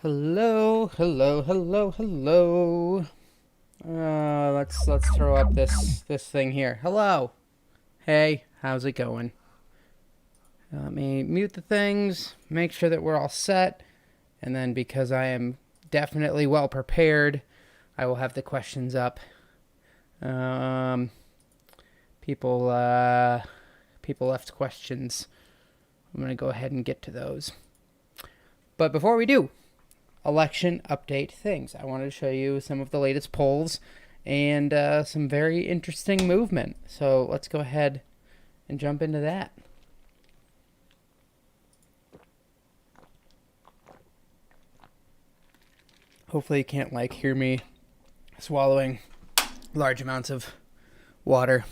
Hello, hello, hello, hello. Let's throw up this thing here. Hello. Hey, how's it going? Let me mute the things, make sure that we're all set, and then because I am definitely well prepared, I will have the questions up. Um, people people left questions. I'm gonna go ahead and get to those. But before we do, election update things. I wanted to show you some of the latest polls and some very interesting movement. So let's go ahead and jump into that. Hopefully you can't hear me swallowing large amounts of water.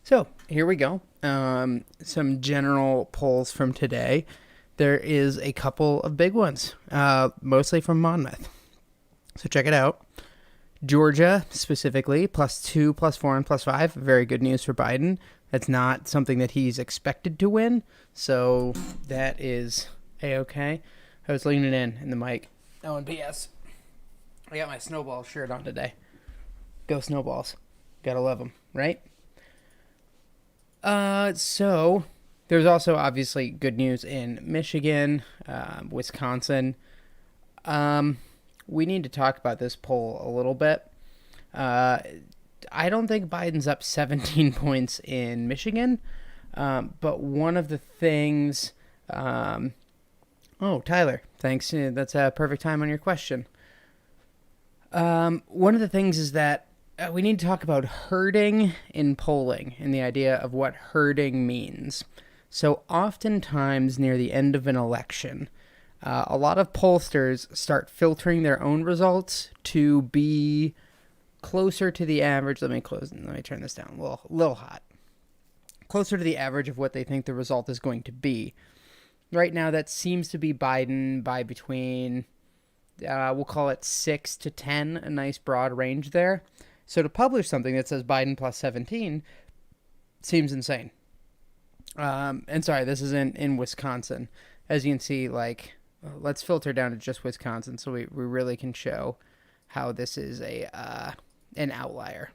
So here we go. Some general polls from today. There is a couple of big ones, mostly from Monmouth. So check it out. Georgia, specifically, +2, +4, and +5. Very good news for Biden. That's not something that he's expected to win, so that is A-okay. I was leaning in the mic. Oh, and P.S. I got my Snowball shirt on today. Go Snowballs. Gotta love them, right? So there's also obviously good news in Michigan, Wisconsin. We need to talk about this poll a little bit. I don't think Biden's up 17 points in Michigan, but one of the things. Oh, Tyler, thanks. That's a perfect time on your question. One of the things is that we need to talk about herding in polling and the idea of what herding means. So, oftentimes near the end of an election, a lot of pollsters start filtering their own results to be closer to the average. Let me turn this down a little hot. Closer to the average of what they think the result is going to be. Right now, that seems to be Biden by between, we'll call it 6 to 10, a nice broad range there. So to publish something that says Biden +17 seems insane. And sorry, this is in Wisconsin. As you can see, let's filter down to just Wisconsin so we really can show how this is an outlier.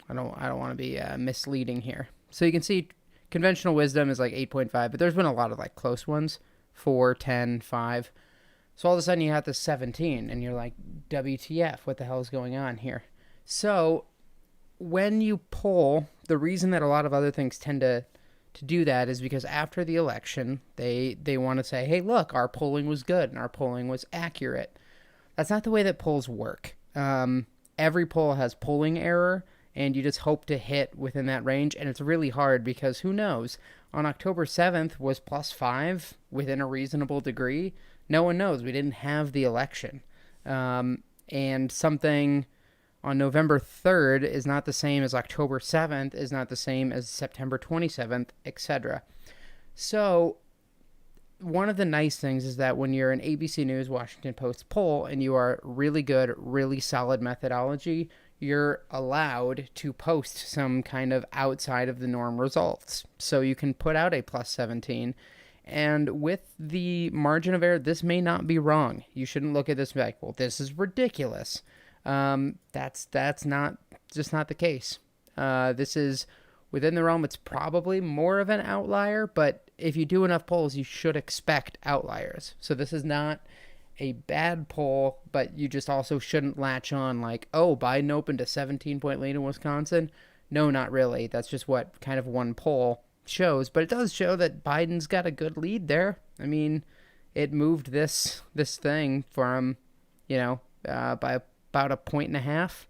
I don't want to be misleading here. So you can see conventional wisdom is 8.5, but there's been a lot of close ones, 4, 10, 5. So all of a sudden you have this 17 and you're like, WTF, what the hell is going on here? So when you poll, the reason that a lot of other things tend to do that is because after the election, they want to say, hey, look, our polling was good and our polling was accurate. That's not the way that polls work. Every poll has polling error, and you just hope to hit within that range, and it's really hard because who knows? On October 7th, was +5 within a reasonable degree? No one knows. We didn't have the election. And something on November 3rd is not the same as October 7th, is not the same as September 27th, etc. So one of the nice things is that when you're an ABC News, Washington Post poll, and you are really good, really solid methodology, you're allowed to post some kind of outside of the norm results. So you can put out a +17. And with the margin of error, this may not be wrong. You shouldn't look at this and be like, well, this is ridiculous. That's not the case. This is within the realm. It's probably more of an outlier, but if you do enough polls, you should expect outliers. So this is not a bad poll, but you just also shouldn't latch on oh, Biden opened a 17-point lead in Wisconsin. No, not really. That's just what kind of one poll shows, but it does show that Biden's got a good lead there. I mean, it moved this thing from, by about a 1.5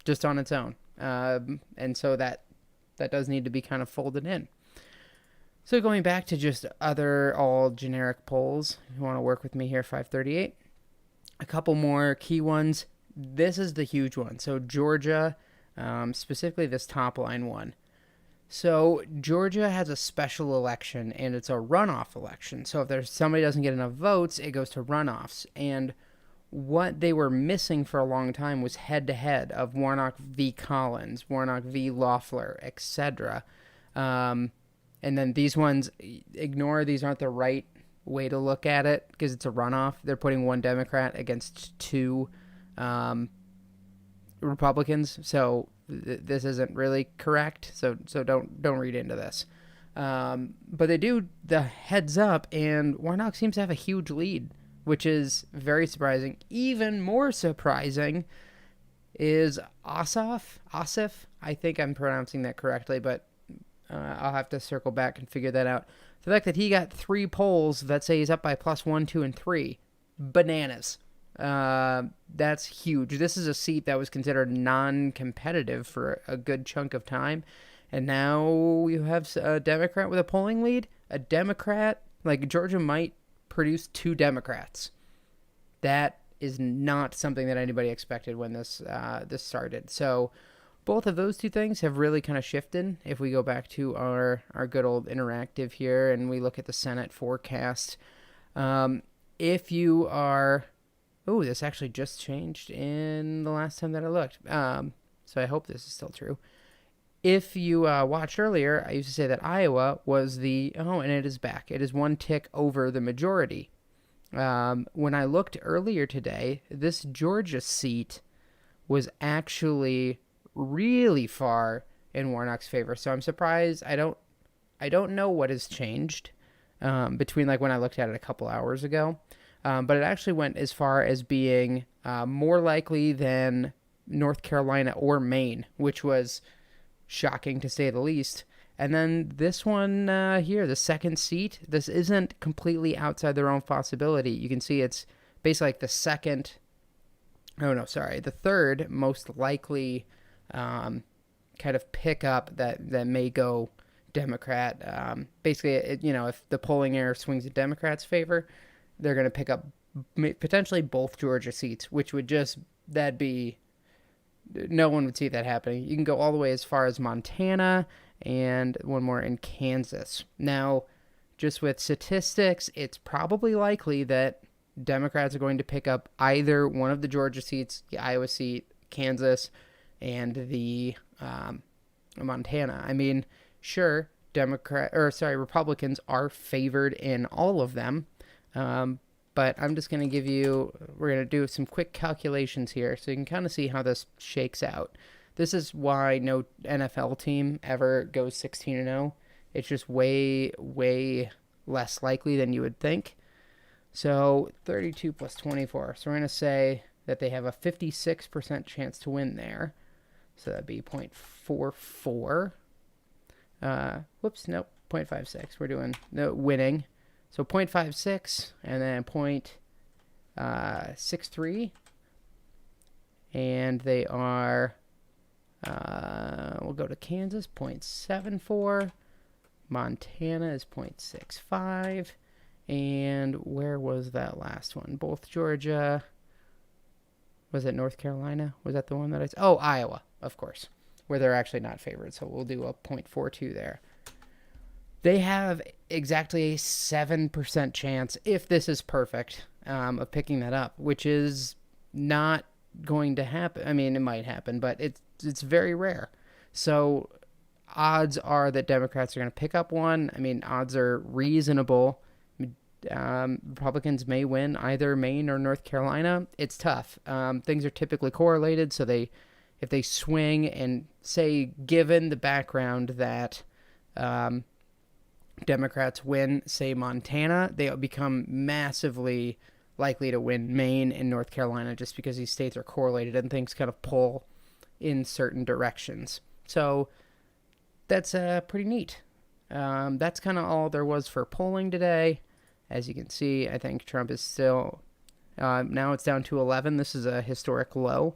just on its own. And so that does need to be kind of folded in. So going back to just other all generic polls, if you want to work with me here, 538. A couple more key ones. This is the huge one. So Georgia, specifically this top line one. So Georgia has a special election, and it's a runoff election. So if there's somebody doesn't get enough votes, it goes to runoffs. And what they were missing for a long time was head-to-head of Warnock v. Collins, Warnock v. Loeffler, etc. And then these ones, ignore, these aren't the right way to look at it because it's a runoff. They're putting one Democrat against two Republicans, so this isn't really correct. So don't read into this. But they do the heads up, and Warnock seems to have a huge lead, which is very surprising. Even more surprising is Ossoff. I think I'm pronouncing that correctly, but I'll have to circle back and figure that out. The fact that he got 3 polls that say he's up by +1, 2, and 3, bananas. That's huge. This is a seat that was considered non-competitive for a good chunk of time, and now you have a Democrat with a polling lead. A Democrat, like Georgia might produce 2 Democrats. That is not something that anybody expected when this started. So both of those two things have really kind of shifted. If we go back to our good old interactive here and we look at the Senate forecast, if you are... Oh, this actually just changed in the last time that I looked. So I hope this is still true. If you watched earlier, I used to say that Iowa was the... Oh, and it is back. It is 1 tick over the majority. When I looked earlier today, this Georgia seat was actually really far in Warnock's favor. So I'm surprised. I don't know what has changed between like when I looked at it a couple hours ago. But it actually went as far as being more likely than North Carolina or Maine, which was shocking to say the least. And then this one here, the second seat, this isn't completely outside their own possibility. You can see it's basically like the third most likely kind of pickup that may go Democrat. Basically, if the polling error swings in Democrats' favor, they're going to pick up potentially both Georgia seats, which would that'd be, no one would see that happening. You can go all the way as far as Montana and one more in Kansas. Now, just with statistics, it's probably likely that Democrats are going to pick up either one of the Georgia seats, the Iowa seat, Kansas, and the Montana. I mean, sure, Republicans are favored in all of them. But I'm just going to we're going to do some quick calculations here so you can kind of see how this shakes out. This is why no NFL team ever goes 16-0. It's just way, way less likely than you would think. So 32 plus 24. So we're going to say that they have a 56% chance to win there. So that'd be 0.44. 0.56. We're doing winning. So 0.56 and then 0.63. And they are, we'll go to Kansas, 0.74. Montana is 0.65. And where was that last one? Both Georgia. Was it North Carolina? Was that the one that Iowa, of course, where they're actually not favored. So we'll do a 0.42 there. They have exactly a 7% chance, if this is perfect, of picking that up, which is not going to happen. I mean, it might happen, but it's very rare. So odds are that Democrats are going to pick up one. I mean, odds are reasonable. Republicans may win either Maine or North Carolina. It's tough. Things are typically correlated, so if they swing and say, given the background that Democrats win, say, Montana, they'll become massively likely to win Maine and North Carolina just because these states are correlated and things kind of pull in certain directions. So that's pretty neat. That's kind of all there was for polling today. As you can see, I think Trump is still... now it's down to 11. This is a historic low.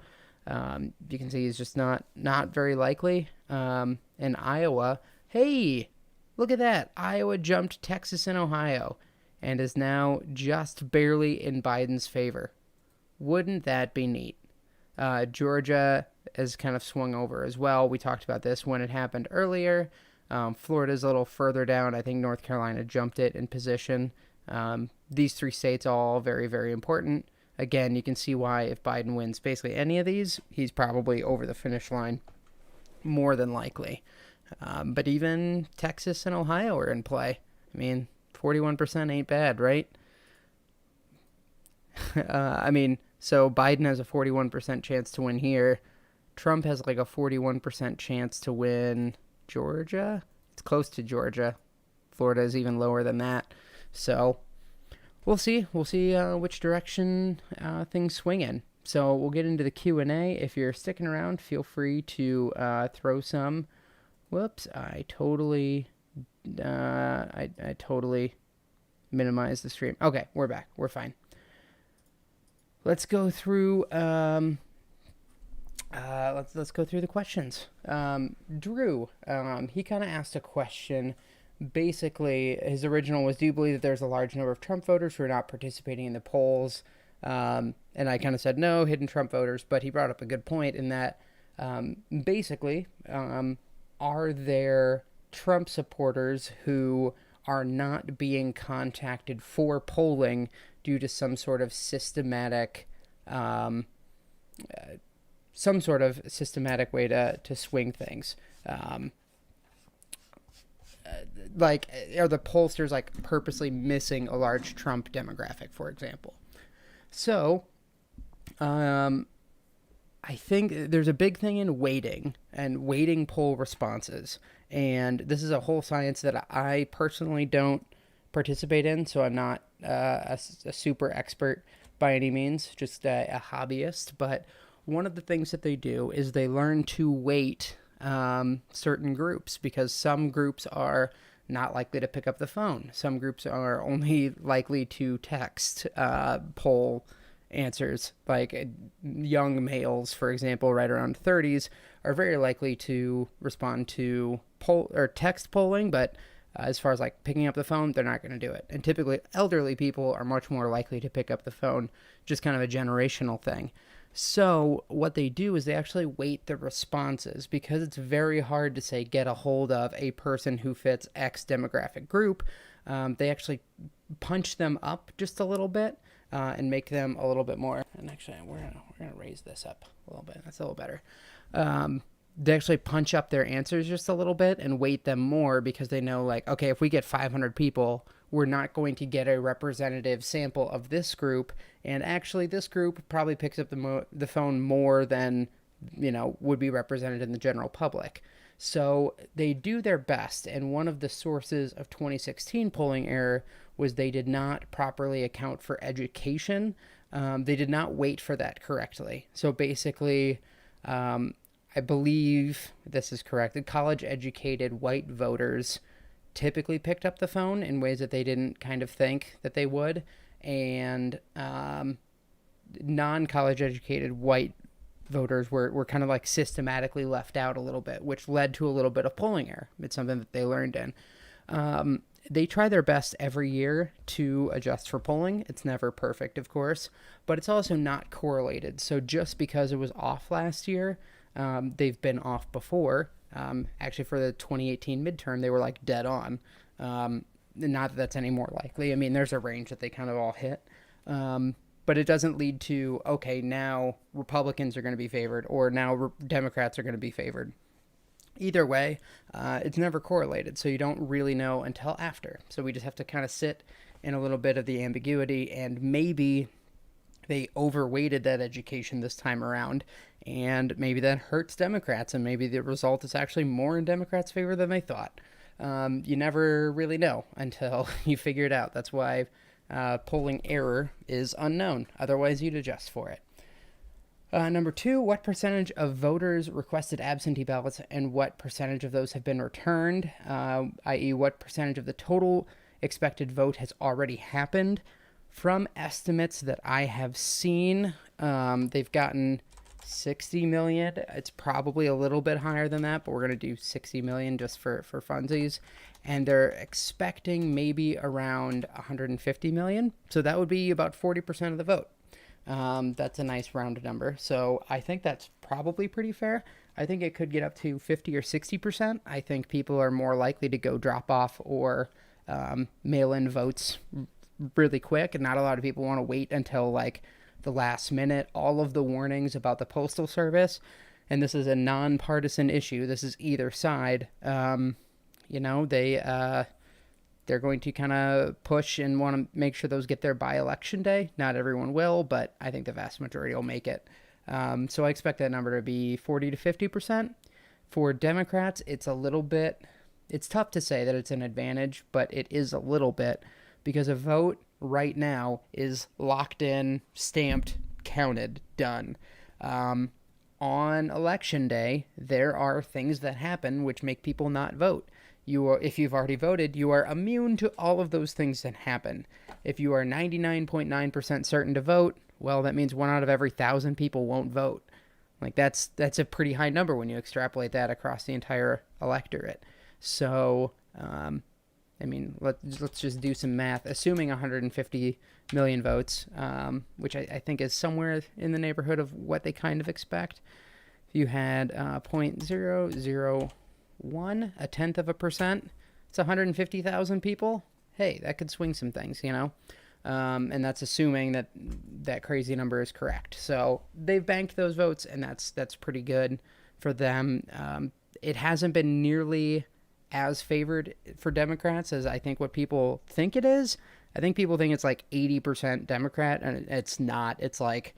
You can see he's just not very likely. In Iowa, hey... Look at that. Iowa jumped Texas and Ohio and is now just barely in Biden's favor. Wouldn't that be neat? Georgia has kind of swung over as well. We talked about this when it happened earlier. Florida's a little further down. I think North Carolina jumped it in position. These 3 states all very, very important. Again, you can see why if Biden wins basically any of these, he's probably over the finish line more than likely. But even Texas and Ohio are in play. I mean, 41% ain't bad, right? I mean, so Biden has a 41% chance to win here. Trump has like a 41% chance to win Georgia. It's close to Georgia. Florida is even lower than that. So we'll see. We'll see which direction things swing in. So we'll get into the Q&A. If you're sticking around, feel free to throw some. Whoops, I totally minimized the stream. Okay, we're back. We're fine. Let's go through let's go through the questions. Drew, he kind of asked a question. Basically, his original was, do you believe that there's a large number of Trump voters who are not participating in the polls? And I kind of said no, hidden Trump voters, but he brought up a good point in that basically, are there Trump supporters who are not being contacted for polling due to some sort of systematic way to swing things? Like, are the pollsters like purposely missing a large Trump demographic, for example? So, I think there's a big thing in weighting poll responses. And this is a whole science that I personally don't participate in, so I'm not a super expert by any means, just a hobbyist. But one of the things that they do is they learn to weight certain groups, because some groups are not likely to pick up the phone. Some groups are only likely to text poll answers. Like young males, for example, right around 30s, are very likely to respond to poll or text polling, but as far as like picking up the phone, they're not going to do it. And typically elderly people are much more likely to pick up the phone, just kind of a generational thing. So what they do is they actually weight the responses, because it's very hard to say get a hold of a person who fits X demographic group. They actually punch them up just a little bit and make them a little bit more. And actually, we're gonna raise this up a little bit. That's a little better. They actually punch up their answers just a little bit and weight them more, because they know, like, okay, if we get 500 people, we're not going to get a representative sample of this group. And actually, this group probably picks up the phone more than, would be represented in the general public. So they do their best. And one of the sources of 2016 polling error was they did not properly account for education. They did not weight for that correctly. So basically, I believe this is correct, that college-educated white voters typically picked up the phone in ways that they didn't kind of think that they would, and non-college educated white voters were kind of like systematically left out a little bit, which led to a little bit of polling error. It's something that they learned in. They try their best every year to adjust for polling. It's never perfect, of course, but it's also not correlated. So just because it was off last year, they've been off before. Actually, for the 2018 midterm, they were like dead on. Not that that's any more likely. I mean, there's a range that they kind of all hit. But it doesn't lead to, okay, now Republicans are going to be favored, or now Democrats are going to be favored. Either way, it's never correlated, so you don't really know until after. So we just have to kind of sit in a little bit of the ambiguity, and maybe they overweighted that education this time around, and maybe that hurts Democrats, and maybe the result is actually more in Democrats' favor than they thought. You never really know until you figure it out. That's why polling error is unknown. Otherwise, you'd adjust for it. Number 2, what percentage of voters requested absentee ballots, and what percentage of those have been returned, i.e. what percentage of the total expected vote has already happened? From estimates that I have seen, they've gotten 60 million. It's probably a little bit higher than that, but we're going to do 60 million just for funsies. And they're expecting maybe around 150 million. So that would be about 40% of the vote. That's a nice round number. So I think that's probably pretty fair. I think it could get up to 50 or 60%. I think people are more likely to go drop off or mail in votes really quick, and not a lot of people want to wait until like the last minute. All of the warnings about the Postal Service, and this is a nonpartisan issue, this is either side, they they're going to kind of push and want to make sure those get there by election day. Not everyone will, but I think the vast majority will make it. So I expect that number to be 40 to 50%. For Democrats, it's tough to say that it's an advantage, but it is a little bit, because a vote right now is locked in, stamped, counted, done. On election day, there are things that happen which make people not vote. If you've already voted, you are immune to all of those things that happen. If you are 99.9% certain to vote, well, that means 1 out of every 1,000 people won't vote. Like that's a pretty high number when you extrapolate that across the entire electorate. So, let's just do some math. Assuming 150 million votes, which I think is somewhere in the neighborhood of what they kind of expect. If you had 0.001, a tenth of a percent, it's 150,000 people. Hey, that could swing some things, and that's assuming that crazy number is correct. So they've banked those votes, and that's pretty good for them. It hasn't been nearly as favored for Democrats as I think what people think it is. I think people think it's like 80% Democrat, and it's not. It's like,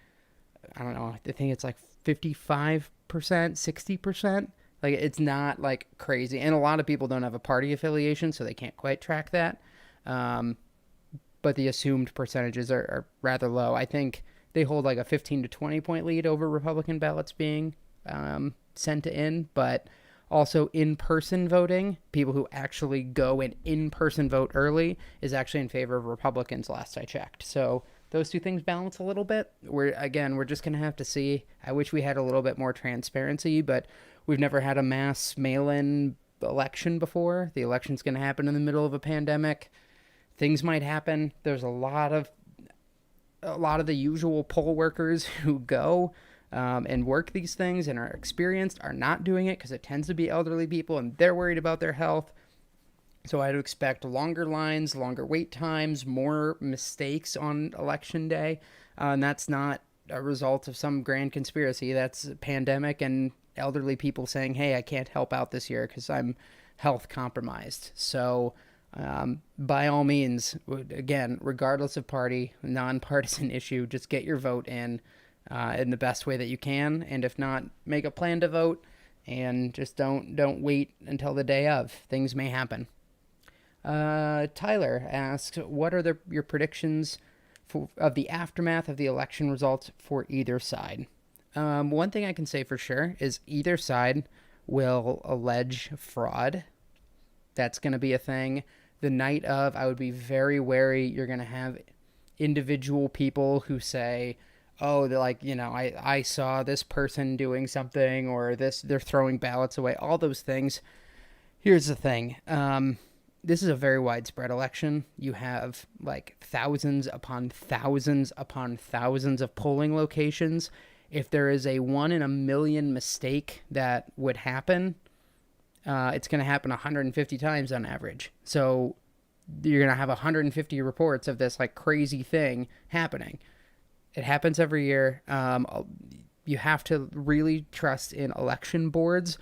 I don't know, I think it's like 55%, 60%. Like, it's not like crazy. And a lot of people don't have a party affiliation, so they can't quite track that. But the assumed percentages are rather low. I think they hold like a 15 to 20 point lead over Republican ballots being sent in, but also in-person voting, people who actually go and in-person vote early, is actually in favor of Republicans last I checked. So those two things balance a little bit. We're just going to have to see. I wish we had a little bit more transparency, but we've never had a mass mail-in election before. The election's going to happen in the middle of a pandemic. Things might happen. There's a lot of the usual poll workers who go and work these things and are experienced are not doing it because it tends to be elderly people and they're worried about their health. So I'd expect longer lines, longer wait times, more mistakes on election day. And that's not a result of some grand conspiracy. That's a pandemic and elderly people saying, hey, I can't help out this year because I'm health compromised. So by all means, again, regardless of party, nonpartisan issue, just get your vote in the best way that you can. And if not, make a plan to vote and just don't wait until the day of. Things may happen. Tyler asks, what are your predictions of the aftermath of the election results for either side? One thing I can say for sure is either side will allege fraud. That's going to be a thing. The night of, I would be very wary. You're going to have individual people who say, oh, they're like, I saw this person doing something, or they're throwing ballots away, all those things. Here's the thing. This is a very widespread election. You have like thousands upon thousands upon thousands of polling locations. If there is a 1 in a million mistake that would happen, it's going to happen 150 times on average. So you're going to have 150 reports of this like crazy thing happening. It happens every year. You have to really trust in election boards.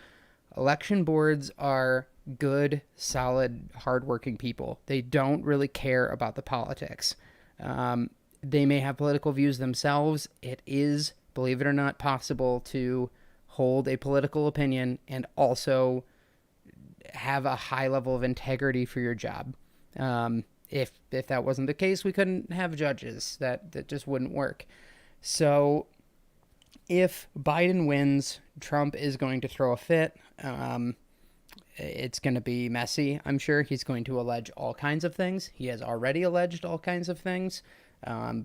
Election boards are good, solid, hardworking people. They don't really care about the politics. They may have political views themselves. It is, believe it or not, possible to hold a political opinion and also have a high level of integrity for your job. If that wasn't the case, we couldn't have judges. That just wouldn't work. So if Biden wins, Trump is going to throw a fit. It's going to be messy, I'm sure. He's going to allege all kinds of things. He has already alleged all kinds of things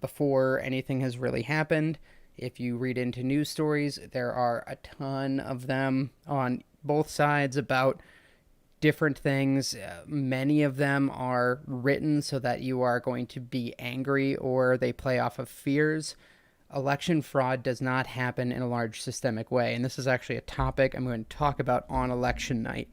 before anything has really happened. If you read into news stories, there are a ton of them on both sides about different things. Many of them are written so that you are going to be angry, or they play off of fears. Election fraud does not happen in a large systemic way, and this is actually a topic I'm going to talk about on election night.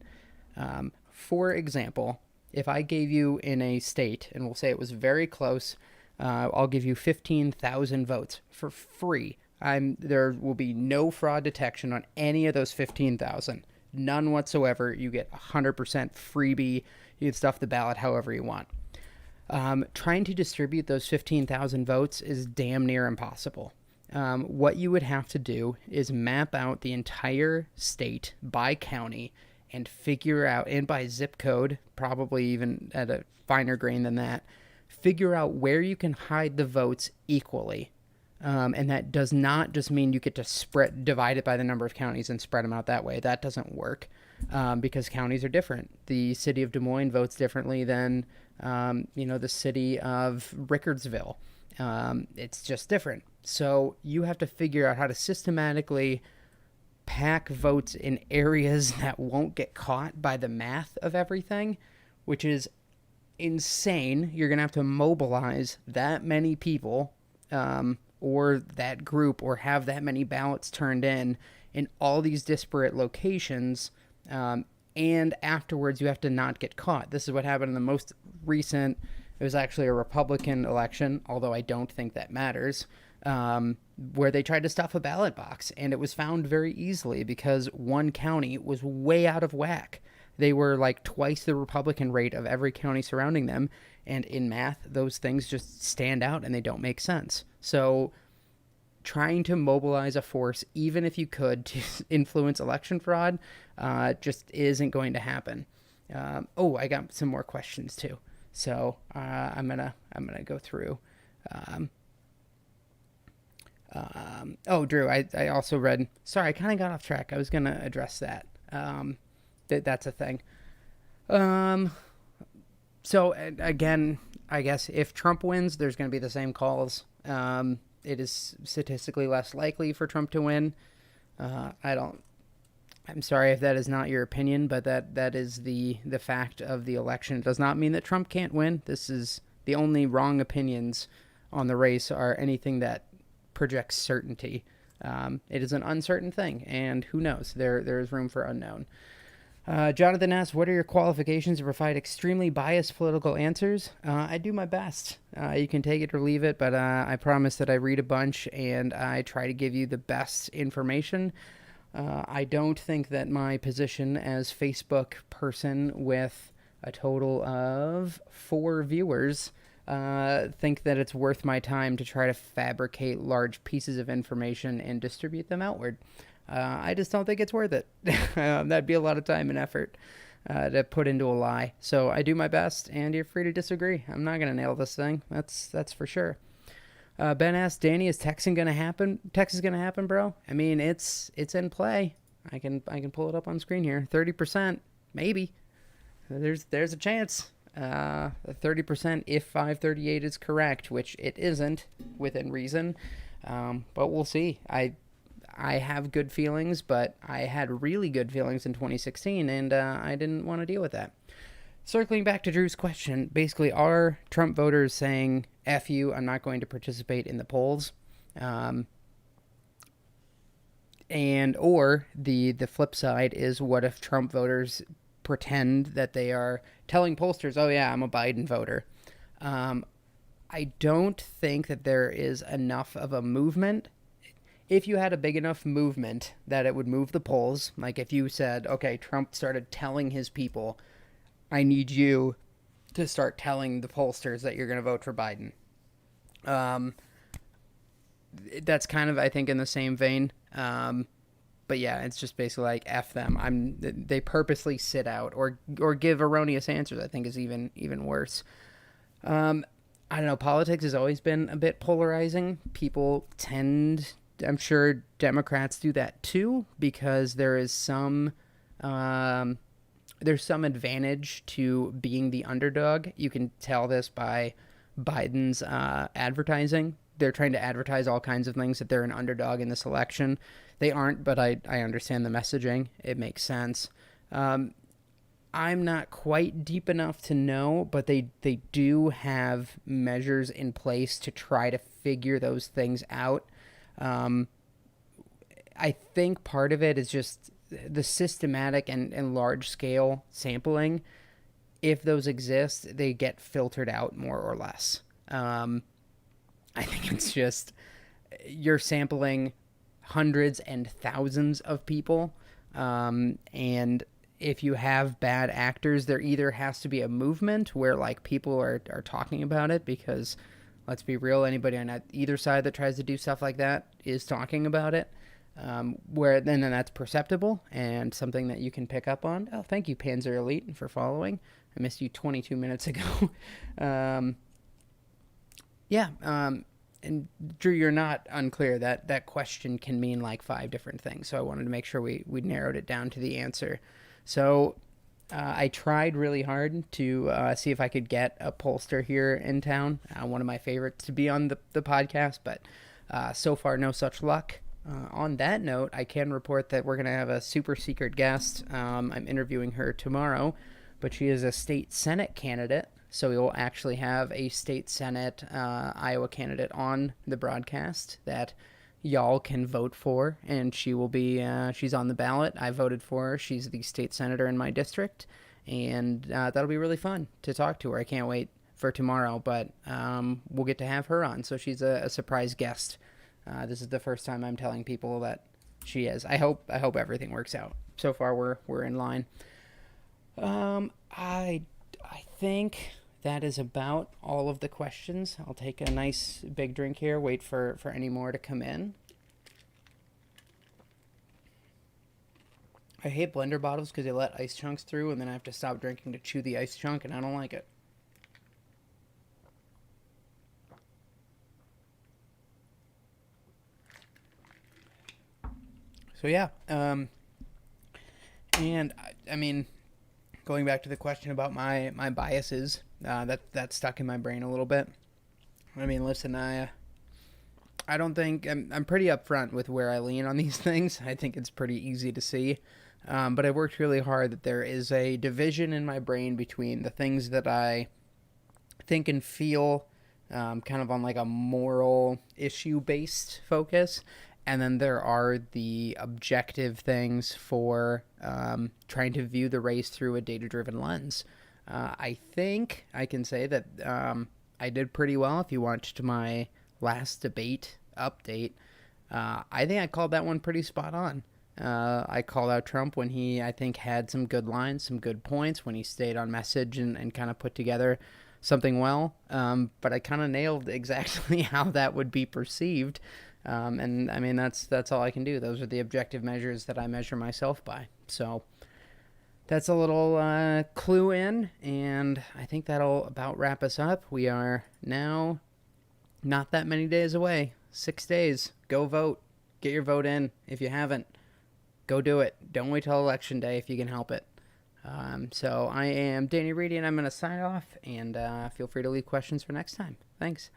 For example, if I gave you in a state, and we'll say it was very close, I'll give you 15,000 votes for free. There will be no fraud detection on any of those 15,000. None whatsoever. You get 100% freebie. You can stuff the ballot however you want. Trying to distribute those 15,000 votes is damn near impossible. What you would have to do is map out the entire state by county and figure out, and by zip code, probably even at a finer grain than that, figure out where you can hide the votes equally. And that does not just mean you get to divide it by the number of counties and spread them out that way. That doesn't work because counties are different. The city of Des Moines votes differently than, the city of Rickardsville. It's just different. So you have to figure out how to systematically pack votes in areas that won't get caught by the math of everything, which is insane. You're going to have to mobilize that many people or that group or have that many ballots turned in all these disparate locations. And afterwards, you have to not get caught. This is what happened in the most recent, it was actually a Republican election, although I don't think that matters, where they tried to stuff a ballot box. And it was found very easily because one county was way out of whack. They were like twice the Republican rate of every county surrounding them. And in math, those things just stand out and they don't make sense. So trying to mobilize a force, even if you could, to influence election fraud just isn't going to happen. I got some more questions too. So I'm gonna go through. Drew, I also read. Sorry, I kind of got off track. I was gonna address that. That's a thing. So again, I guess if Trump wins, there's going to be the same calls. It is statistically less likely for Trump to win. I'm sorry if that is not your opinion, but that is the fact of the election. It does not mean that Trump can't win. This is the only wrong opinions on the race are anything that projects certainty. It is an uncertain thing, and who knows? There is room for unknown. Jonathan asks, what are your qualifications to provide extremely biased political answers? I do my best. You can take it or leave it, but I promise that I read a bunch and I try to give you the best information. I don't think that my position as Facebook person with a total of 4 viewers think that it's worth my time to try to fabricate large pieces of information and distribute them outward. I just don't think it's worth it. That'd be a lot of time and effort to put into a lie. So I do my best, and you're free to disagree. I'm not going to nail this thing. That's for sure. Ben asked, Danny, is Texas going to happen? Texas going to happen, bro? I mean, it's in play. I can pull it up on screen here. 30%, maybe. There's a chance. 30% if 538 is correct, which it isn't within reason. But we'll see. I have good feelings, but I had really good feelings in 2016, and I didn't want to deal with that. Circling back to Drew's question, basically, are Trump voters saying, F you, I'm not going to participate in the polls? Or the flip side is, what if Trump voters pretend that they are telling pollsters, oh yeah, I'm a Biden voter? I don't think that there is enough of a movement. If you had a big enough movement that it would move the polls, like if you said, okay, Trump started telling his people, I need you to start telling the pollsters that you're going to vote for Biden. That's kind of, I think, in the same vein. But yeah, it's just basically like F them. They purposely sit out or give erroneous answers, I think is even worse. I don't know. Politics has always been a bit polarizing. People tend, I'm sure Democrats do that too, because there's some advantage to being the underdog. You can tell this by Biden's advertising. They're trying to advertise all kinds of things, that they're an underdog in this election. They aren't, but I understand the messaging. It makes sense. I'm not quite deep enough to know, but they do have measures in place to try to figure those things out. I think part of it is just the systematic and large-scale sampling. If those exist, they get filtered out more or less. I think it's just you're sampling hundreds and thousands of people. And if you have bad actors, there either has to be a movement where like people are talking about it, because let's be real, anybody on either side that tries to do stuff like that is talking about it. Where then that's perceptible and something that you can pick up on. Oh, thank you, Panzer Elite, for following. I missed you 22 minutes ago. Yeah, and Drew, you're not unclear. That question can mean like 5 different things. So I wanted to make sure we narrowed it down to the answer. So I tried really hard to see if I could get a pollster here in town. One of my favorites to be on the podcast, but so far no such luck. On that note, I can report that we're going to have a super secret guest. I'm interviewing her tomorrow, but she is a state Senate candidate. So we will actually have a state Senate Iowa candidate on the broadcast that y'all can vote for. And she will be, she's on the ballot. I voted for her. She's the state senator in my district. And that'll be really fun to talk to her. I can't wait for tomorrow, but we'll get to have her on. So she's a surprise guest. This is the first time I'm telling people that she is. I hope everything works out. So far, we're in line. I think that is about all of the questions. I'll take a nice big drink here. Wait for any more to come in. I hate blender bottles because they let ice chunks through, and then I have to stop drinking to chew the ice chunk, and I don't like it. So yeah, and I mean, going back to the question about my biases, that stuck in my brain a little bit. I mean, listen, I don't think I'm pretty upfront with where I lean on these things. I think it's pretty easy to see, but I worked really hard that there is a division in my brain between the things that I think and feel, kind of on like a moral issue based focus. And then there are the objective things for trying to view the race through a data-driven lens. I think I can say that I did pretty well. If you watched my last debate update, I think I called that one pretty spot on. I called out Trump when he, I think, had some good lines, some good points, when he stayed on message and kind of put together something well. But I kind of nailed exactly how that would be perceived. And I mean, that's all I can do. Those are the objective measures that I measure myself by. So that's a little clue in, and I think that'll about wrap us up. We are now not that many days away. 6 days. Go vote. Get your vote in. If you haven't, go do it. Don't wait till Election Day if you can help it. So I am Danny Reedy, and I'm going to sign off, and feel free to leave questions for next time. Thanks.